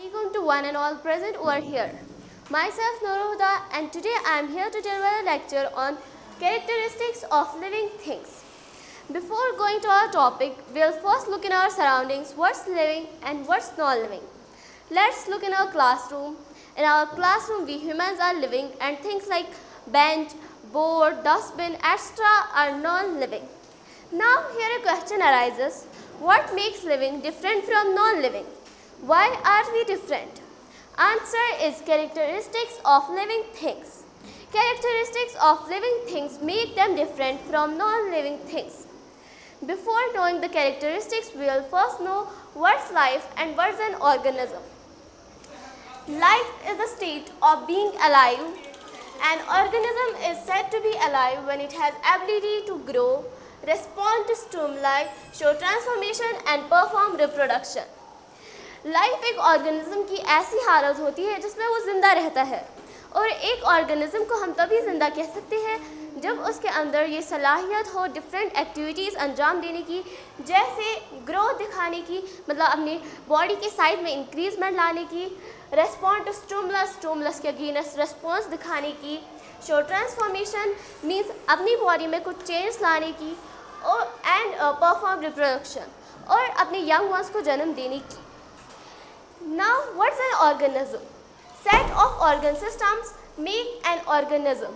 Assalamualaikum to one and all present over here. Myself Noorhuda, and today I am here to deliver a lecture on characteristics of living things. Before going to our topic, we'll first look in our surroundings, what's living and what's not living. Let's look in our classroom. In our classroom, we humans are living, and things like bench, board, dustbin, etc. are non-living. Now here a question arises, what makes living different from non-living? Why are we different? Answer is characteristics of living things. Characteristics of living things make them different from non-living things. Before knowing the characteristics, we will first know what's life and what's an organism. Life is the state of being alive. An organism is said to be alive when it has ability to grow, respond to stimuli, show transformation and perform reproduction. Life एक organism की ऐसी हालत होती है जिसमें वो ज़िंदा रहता है, और एक ऑर्गेनिज्म को हम तभी ज़िंदा कह सकते हैं जब उसके अंदर ये सलाहियत हो डिफरेंट एक्टिविटीज़ अंजाम देने की, जैसे ग्रोथ दिखाने की, मतलब अपनी बॉडी के साइज में इंक्रीजमेंट लाने की, रेस्पॉन्ड टू स्टिमुलस के अगेंस्ट रेस्पॉन्स दिखाने की, शो ट्रांसफॉर्मेशन मीन्स अपनी बॉडी में कुछ चेंज लाने की, और एंड परफॉर्म रिप्रोडक्शन और अपने यंग वंस को जन्म देने की. Now, what's an organism? Set of organ systems make an organism.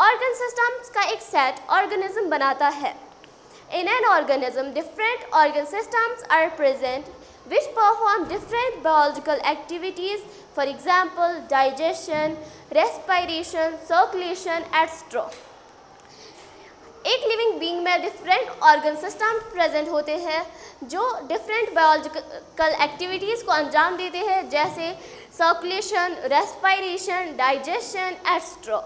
Organ systems का एक set organism बनाता है. In an organism, different organ systems are present which perform different biological activities. For example, digestion, respiration, circulation, etc. एक living being में different organ system present होते हैं जो different biological activities को अंजाम देते हैं, जैसे सर्कुलेशन, रेस्पिरेशन, डाइजेशन एट्सेट्रा.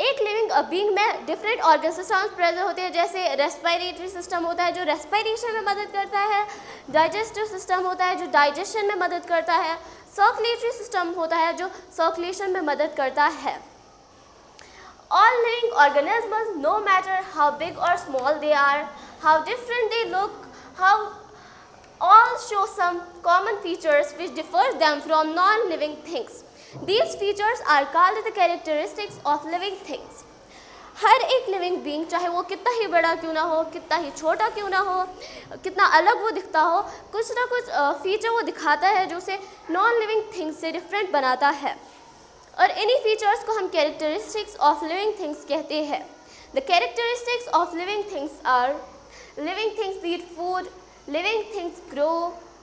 एक लिविंग बीइंग में डिफरेंट ऑर्गन सिस्टम्स प्रेजेंट होते हैं, जैसे रेस्पिरेटरी सिस्टम होता है जो रेस्पिरेशन में मदद करता है, डाइजेस्टिव सिस्टम होता है जो डाइजेशन में मदद करता है, सर्कुलेटरी सिस्टम होता है जो सर्कुलेशन में मदद करता है. All living organisms, no matter how big or small they are, how different they look, all show some common features which differ them from non-living things. These features are called the characteristics of living things. हर एक living being, चाहे वो कितना ही बड़ा क्यों ना हो, कितना ही छोटा क्यों ना हो, कितना अलग वो दिखता हो, कुछ ना कुछ फीचर वो दिखाता है जो उसे नॉन लिविंग थिंग्स से डिफरेंट बनाता है, और इन्हीं फीचर्स को हम कैरेक्टरिस्टिक्स ऑफ लिविंग थिंग्स कहते हैं. The characteristics of living things are: living things need food, living things grow,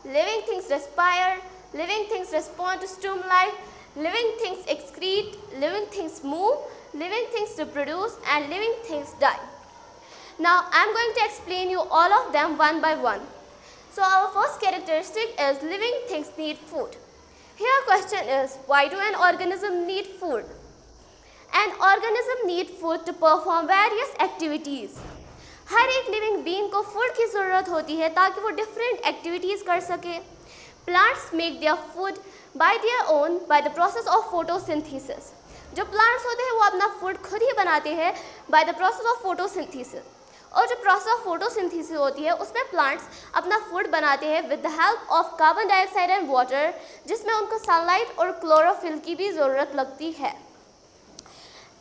living things respire, living things respond to stimuli, living things excrete, living things move, living things reproduce and living things die. Now I am going to explain you all of them one by one. So our first characteristic is living things need food. Here question is, why do an organism need food? An organism need food to perform various activities. हर एक living being को food की ज़रूरत होती है ताकि वो different activities कर सके. Plants make their food by their own by the process of photosynthesis. जो प्लांट्स होते हैं वो अपना फूड खुद ही बनाते हैं by the process of photosynthesis. और जो प्रोसेस ऑफ फोटोसिंथेसिस होती है उसमें प्लांट्स अपना फूड बनाते हैं with the help of carbon dioxide and water, जिसमें उनको सनलाइट और क्लोरोफिल की भी ज़रूरत लगती है.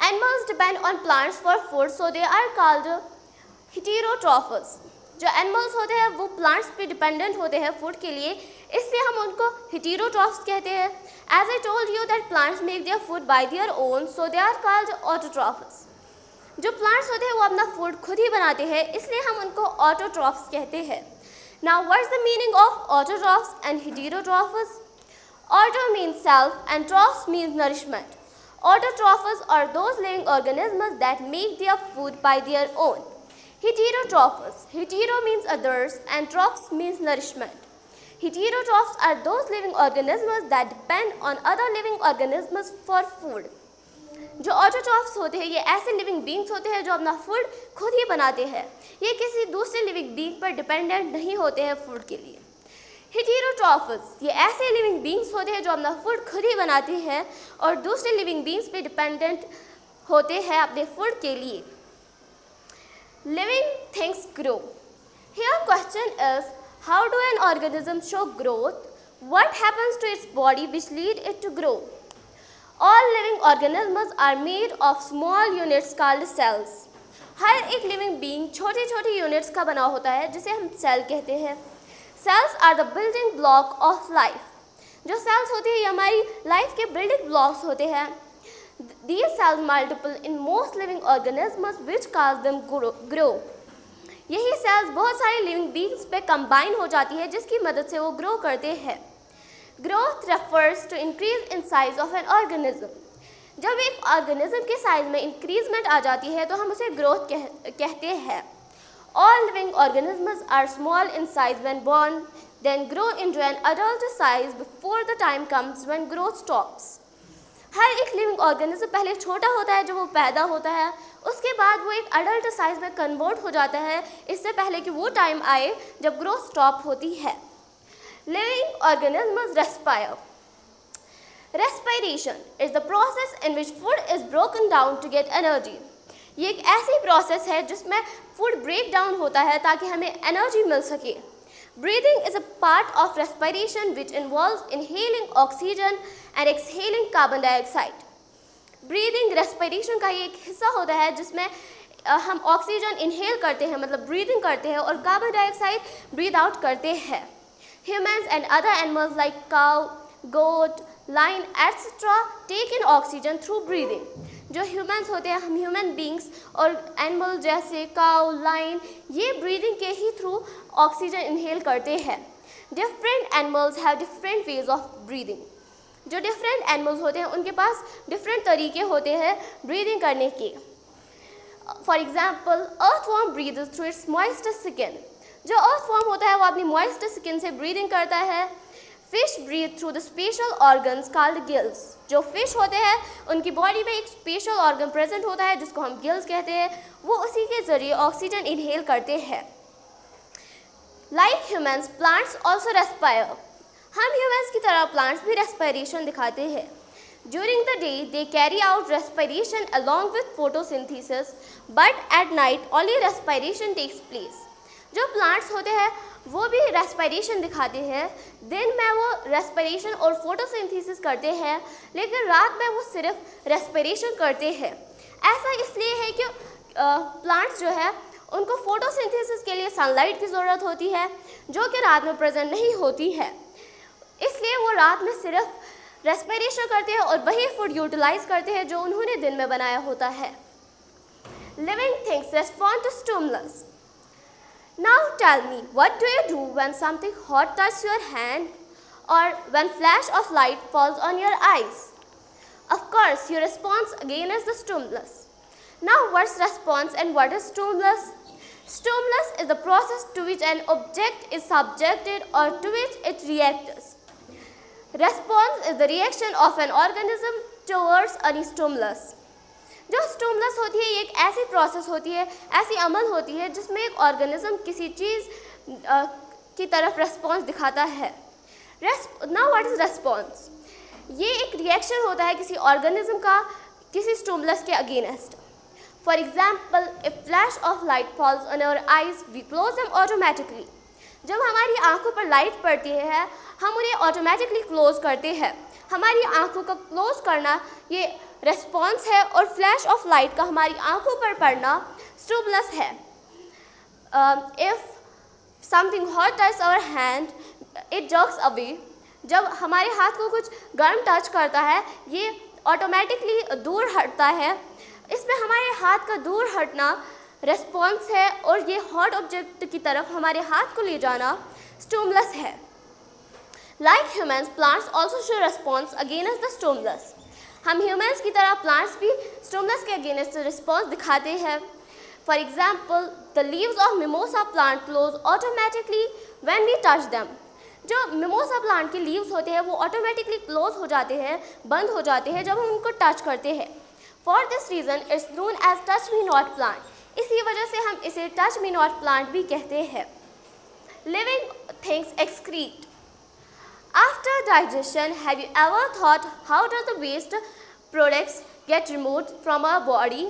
Animals depend on plants for food, so they are called heterotrophs. जो एनिमल्स होते हैं वो प्लांट्स पे डिपेंडेंट होते हैं फूड के लिए, इसलिए हम उनको हेटेरोट्रॉफ्स कहते हैं. As I told you that plants make their food by their own, so they are called autotrophs. जो प्लांट्स होते हैं वो अपना फूड खुद ही बनाते हैं, इसलिए हम उनको ऑटोट्रॉफ्स कहते हैं. Now what is the meaning of autotrophs and heterotrophs? Auto means self and trophs means nourishment. Autotrophs are those living organisms that make their food by their own. Heterotrophs, hetero means others and trophs means nourishment. Heterotrophs are those living organisms that depend on other living organisms for food. जो autotrophs होते हैं ये ऐसे living beings होते हैं जो अपना food खुद ही बनाते हैं, ये किसी दूसरे लिविंग बीइंग पर डिपेंडेंट नहीं होते हैं फूड के लिए. हेटेरोट्रॉफस ये ऐसे लिविंग बीइंग्स होते हैं जो अपना फूड खुद ही बनाते हैं और दूसरे लिविंग बीइंग्स पे डिपेंडेंट होते हैं अपने फूड के लिए. Living things grow. Here question is, how do an organism show growth? What happens to its body which lead it to grow? All living organisms are made of small units called cells. हर एक living being छोटी छोटी units का बना होता है जिसे हम cell कहते हैं. Cells are the building block of life. जो सेल्स होती है ये हमारी लाइफ के बिल्डिंग ब्लॉक्स होते हैं. These cells multiple in most living organisms which cause them grow. यही सेल्स बहुत सारे लिविंग बीइंग्स पे कंबाइन हो जाती है जिसकी मदद से वो ग्रो करते हैं. Growth refers to increase in size of an organism. जब एक ऑर्गेनिज्म के साइज में इंक्रीजमेंट आ जाती है तो हम उसे ग्रोथ कहते हैं. All living organisms are small in size when born, then grow into an adult size before the time comes when growth stops. हर एक लिविंग ऑर्गेनिज्म पहले छोटा होता है जब वो पैदा होता है, उसके बाद वो एक अडल्ट साइज में कन्वर्ट हो जाता है इससे पहले कि वो टाइम आए जब ग्रोथ स्टॉप होती है. Living organisms respire. Respiration is the process in which food is broken down to get energy. ये एक ऐसी प्रोसेस है जिसमें फूड ब्रेक डाउन होता है ताकि हमें एनर्जी मिल सके. Breathing is a part of respiration which involves inhaling oxygen and exhaling carbon dioxide. Breathing respiration का ये एक हिस्सा होता है जिसमें हम ऑक्सीजन इनहेल करते हैं, मतलब ब्रीदिंग करते हैं, और कार्बन डाइऑक्साइड ब्रीद आउट करते हैं. Humans and other animals like cow, goat, lion, etc. take in oxygen through breathing. जो ह्यूमंस होते हैं, हम ह्यूमन बींग्स और एनिमल जैसे काउ, लाइन, ये ब्रीदिंग के ही थ्रू ऑक्सीजन इनहेल करते हैं. Different animals have different ways of breathing. जो डिफरेंट एनिमल्स होते हैं उनके पास डिफरेंट तरीके होते हैं ब्रीदिंग करने के. For example earthworm breathes through its moist skin. जो अर्थवॉर्म होता है वो अपनी मॉइस्ट स्किन से ब्रीदिंग करता है. Fish breathe through the special organs called gills. जो फिश होते हैं उनकी बॉडी में एक स्पेशल ऑर्गन प्रेजेंट होता है जिसको हम गिल्स कहते हैं. वो उसी के जरिए ऑक्सीजन इनहेल करते हैं. Like humans plants also respire. हम ह्यूमंस की तरह प्लांट्स भी रेस्पिरेशन दिखाते हैं. During the day they carry out respiration along with photosynthesis, but at night only respiration takes place. जो प्लांट्स होते हैं वो भी रेस्पिरेशन दिखाते हैं. दिन में वो रेस्पिरेशन और फोटोसिंथेसिस करते हैं, लेकिन रात में वो सिर्फ रेस्पिरेशन करते हैं. ऐसा इसलिए है कि प्लांट्स जो है उनको फोटोसिंथेसिस के लिए सनलाइट की ज़रूरत होती है जो कि रात में प्रेजेंट नहीं होती है. इसलिए वो रात में सिर्फ रेस्पिरेशन करते हैं और वही फूड यूटिलाइज करते हैं जो उन्होंने दिन में बनाया होता है. Living things respond to stimulus. Now tell me, what do you do when something hot touches your hand or when flash of light falls on your eyes? Of course, your response again is the stimulus. Now what's response and what is stimulus? Stimulus is the process to which an object is subjected or to which it reacts. Response is the reaction of an organism towards any stimulus. जो stimulus होती है ये एक ऐसी process होती है, ऐसी अमल होती है जिसमें एक ऑर्गेनिज्म किसी चीज़ की तरफ रेस्पॉन्स दिखाता है. Now what is response? ये एक रिएक्शन होता है किसी ऑर्गेनिज्म का किसी स्टिमुलस के against. For example if flash of light falls on our eyes we close them automatically. जब हमारी आंखों पर लाइट पड़ती है हम उन्हें ऑटोमेटिकली क्लोज करते हैं. हमारी आंखों का क्लोज करना ये रेस्पॉन्स है और फ्लैश ऑफ लाइट का हमारी आंखों पर पड़ना स्टिमुलस है. If something hot touch our hand it jerks away. जब हमारे हाथ को कुछ गर्म टच करता है ये ऑटोमेटिकली दूर हटता है. इसमें हमारे हाथ का दूर हटना रेस्पॉन्स है और ये हॉट ऑब्जेक्ट की तरफ हमारे हाथ को ले जाना स्टिमुलस है. Like humans plants also show response against the stimulus. हम ह्यूमंस की तरह प्लांट्स भी स्टिमुलस के अगेंस्ट रिस्पॉन्स दिखाते हैं. For example the leaves of mimosa plant close automatically when we touch them. जो मिमोसा प्लांट के लीव्स होते हैं वो ऑटोमेटिकली क्लोज हो जाते हैं, बंद हो जाते हैं जब हम उनको टच करते हैं. For this reason it's known as touch me not plant. इसी वजह से हम इसे टच मी नॉट प्लांट भी कहते हैं. Living things excrete. After digestion, have you ever thought how does the waste products get removed from our body?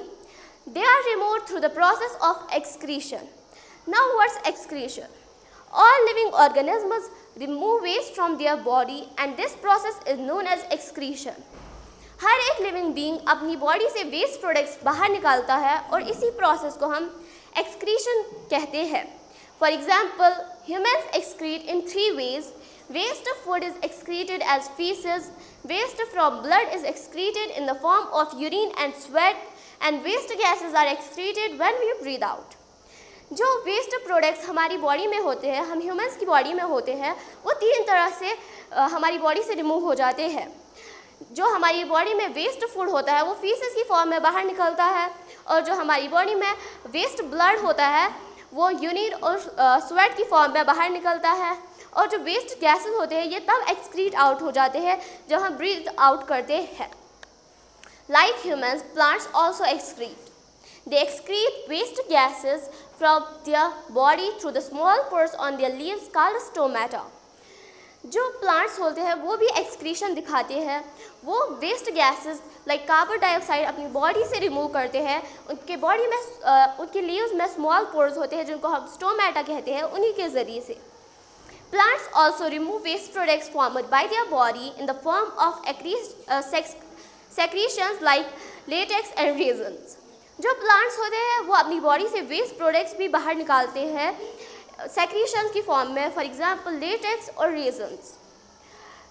They are removed through the process of excretion. Now what's excretion? All living organisms remove waste from their body and this process is known as excretion. हर एक living being अपनी body से waste products बाहर निकालता है और इसी process को हम एक्सक्रीशन कहते हैं. For example, humans excrete in 3 ways. Waste of food is excreted as feces, waste from blood is excreted in the form of urine and sweat, and waste gases are excreted when we breathe out. जो waste products हमारी body में होते हैं, हम humans की body में होते हैं, वो 3 तरह से हमारी बॉडी से रिमूव हो जाते हैं. जो हमारी बॉडी में वेस्ट फूड होता है वो फीसेस की फॉर्म में बाहर निकलता है, और जो हमारी बॉडी में वेस्ट ब्लड होता है वो यूरिन और स्वेट की फॉर्म में बाहर निकलता है, और जो वेस्ट गैसेस होते हैं ये तब एक्सक्रीट आउट हो जाते हैं जब हम ब्रीथ आउट करते हैं. Like humans, plants also excrete. They excrete waste gases from their body through the small pores on their leaves called stomata. जो प्लांट्स होते हैं वो भी एक्सक्रीशन दिखाते हैं. वो waste gases like carbon dioxide अपनी बॉडी से रिमूव करते हैं. उनके बॉडी में उनके लीव्स में स्मॉल पोर्स होते हैं जिनको हम स्टोमेटा कहते हैं, उन्हीं के ज़रिए से. Plants also remove waste products formed by their body in the form of secretions like latex and resins. जो प्लांट्स होते हैं वो अपनी बॉडी से वेस्ट प्रोडक्ट्स भी बाहर निकालते हैं सेक्रीशंस की फॉर्म में, फॉर एग्जांपल लेटेक्स और resins.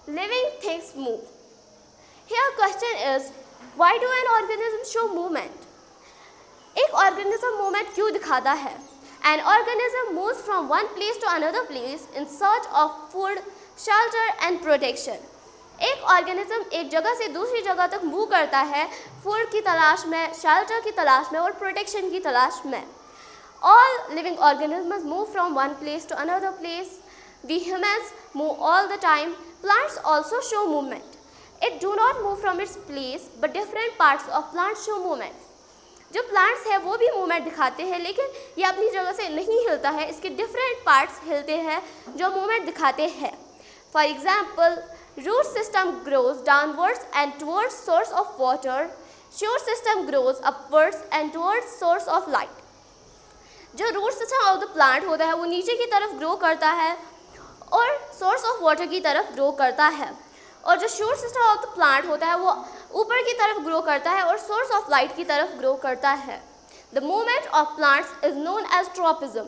Living things move. Here question is, why do an organism show movement? एक ऑर्गेनिज्म मूवमेंट क्यों दिखाता है? An organism moves from one place to another place in search of food, shelter and protection. एक organism एक जगह से दूसरी जगह तक मूव करता है फूड की तलाश में, शेल्टर की तलाश में और प्रोटेक्शन की तलाश में. All living organisms move from one place to another place. We humans move all the time. Plants also show movement. It do not move from its place, but different parts of plants show movement. जो plants है वो भी movement दिखाते हैं, लेकिन ये अपनी जगह से नहीं हिलता है, इसके डिफरेंट पार्ट्स हिलते हैं जो मूवमेंट दिखाते हैं. For example, root system grows downwards and towards source of water. Shoot system grows upwards and towards source of light. जो root system of the plant होता है वो नीचे की तरफ ग्रो करता है और सोर्स ऑफ वाटर की तरफ ग्रो करता है, और जो shoot system of the plant होता है वो ऊपर की तरफ ग्रो करता है और सोर्स ऑफ लाइट की तरफ ग्रो करता है. The movement of plants is known as tropism.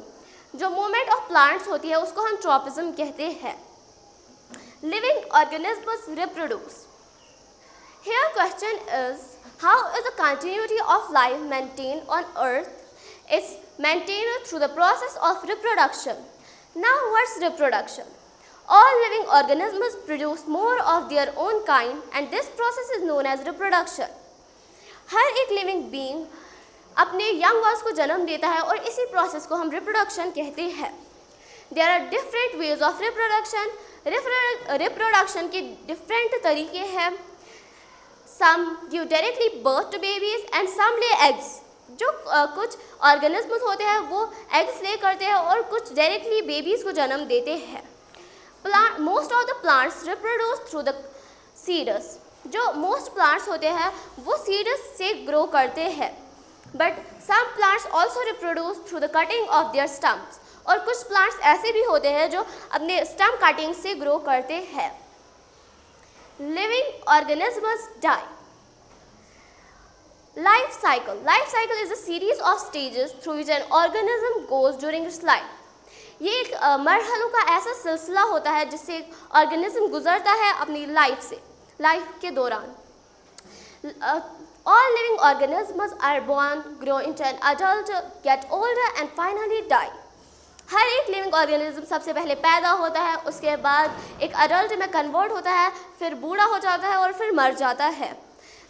जो मूवमेंट ऑफ प्लांट्स होती है उसको हम ट्रॉपिज्म कहते हैं. Living organisms reproduce. Here question is, how is the continuity of life maintain on earth? It's maintained through the process of reproduction. Now what's reproduction? All living organisms produce more of their own kind and this process is known as reproduction. हर एक living being अपने young ones को जन्म देता है और इसी process को हम रिप्रोडक्शन कहते हैं. There are different ways of reproduction. Reproduction के डिफरेंट तरीके हैं. Some give directly birth to babies and some lay eggs. जो कुछ ऑर्गेनिज्म्स होते हैं वो एग्स ले करते हैं और कुछ डायरेक्टली बेबीज़ को जन्म देते हैं. Most of the plants reproduce through the seeds. जो most plants होते हैं वो seeds से grow करते हैं. But some plants also reproduce through the cutting of their stems. और कुछ plants ऐसे भी होते हैं जो अपने stem cutting से grow करते हैं. Living organisms die. Life cycle. Life cycle is a series of stages through which an organism goes during its life. ये एक मरहलों का ऐसा सिलसिला होता है जिससे एक ऑर्गेनिज्म गुजरता है अपनी लाइफ के दौरान. All living organisms are born, grow into an adult, get older and finally die. हर एक लिविंग ऑर्गेनिज्म सबसे पहले पैदा होता है, उसके बाद एक अडल्ट में कन्वर्ट होता है, फिर बूढ़ा हो जाता है और फिर मर जाता है.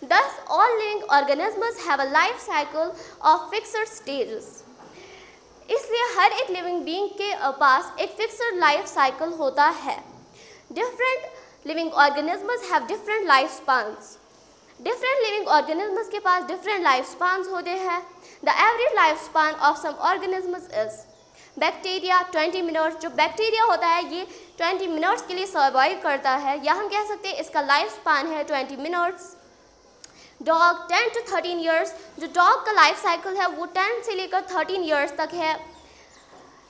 Thus, all living organisms have a life cycle of fixed stages. इसलिए हर एक लिविंग बीइंग के पास एक फिक्स्ड लाइफ साइकिल होता है. Different living organisms have different life spans. Different living organisms के पास डिफरेंट लाइफ स्पान्स होते हैं. The average life span of some organisms is bacteria 20 minutes. जो बैक्टीरिया होता है ये 20 मिनट्स के लिए सर्वाइव करता है, या हम कह सकते हैं इसका लाइफ स्पान है 20 मिनट्स. Dog 10 to 13 years. जो डॉग का लाइफ साइकिल है वो 10 से लेकर 13 ईयर्स तक है.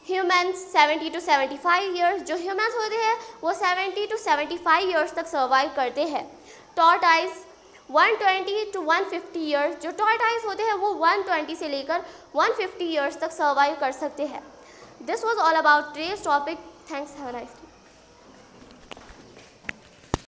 ह्यूमन्स 70 to 75 ईयर्स, जो ह्यूमन्स होते हैं वो 70 to 75 ईयर्स तक सर्वाइव करते हैं। टॉर्टाइज 120 to 150 ईयर्स, जो टॉर्टाइज होते हैं वो 120 से लेकर 150 ईयर्स तक सर्वाइव कर सकते हैं। This was all about today's topic. Thanks, have a nice day.